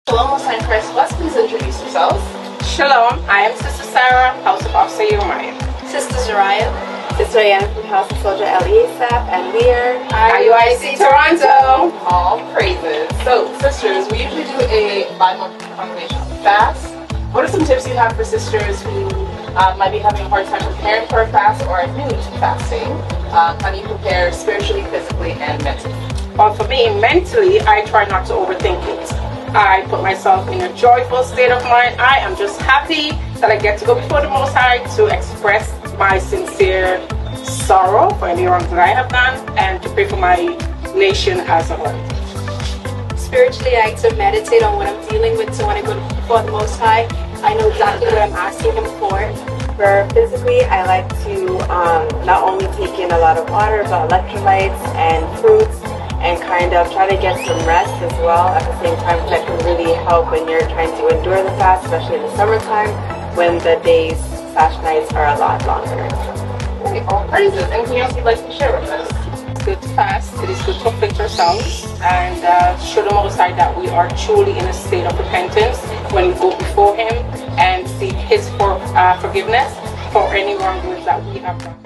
Shalom, Most High Christ Bless. Please introduce yourselves. Shalom, I am Sister Sarah, House of Officer Jeremiah. Sister Zariah. Sister Anne from House of Soldier Eliasaph, and we are IUIC Toronto. All praises. So, sisters, we usually do a bi-monthly congregational fast. What are some tips you have for sisters who might be having a hard time preparing for a fast or are new to fasting? How do you prepare spiritually, physically, and mentally? Well, for me, mentally, I try not to overthink it. I put myself in a joyful state of mind. I am just happy that I get to go before the Most High to express my sincere sorrow for any wrongs that I have done and to pray for my nation as a whole. spiritually. I like to meditate on what I'm dealing with, so when I go before the Most High, I know exactly what I'm asking Him for. For physically, I like to not only take in a lot of water, but electrolytes and fruits, and kind of try to get some rest as well at the same time, that can really help when you're trying to endure the fast, especially in the summertime when the days/nights are a lot longer. Okay, all praises. Anything else you'd like to share with us? It's good to fast. It is good to afflict ourselves and show the Most High that we are truly in a state of repentance when we go before Him and seek His forgiveness for any wrongdoings that we have done.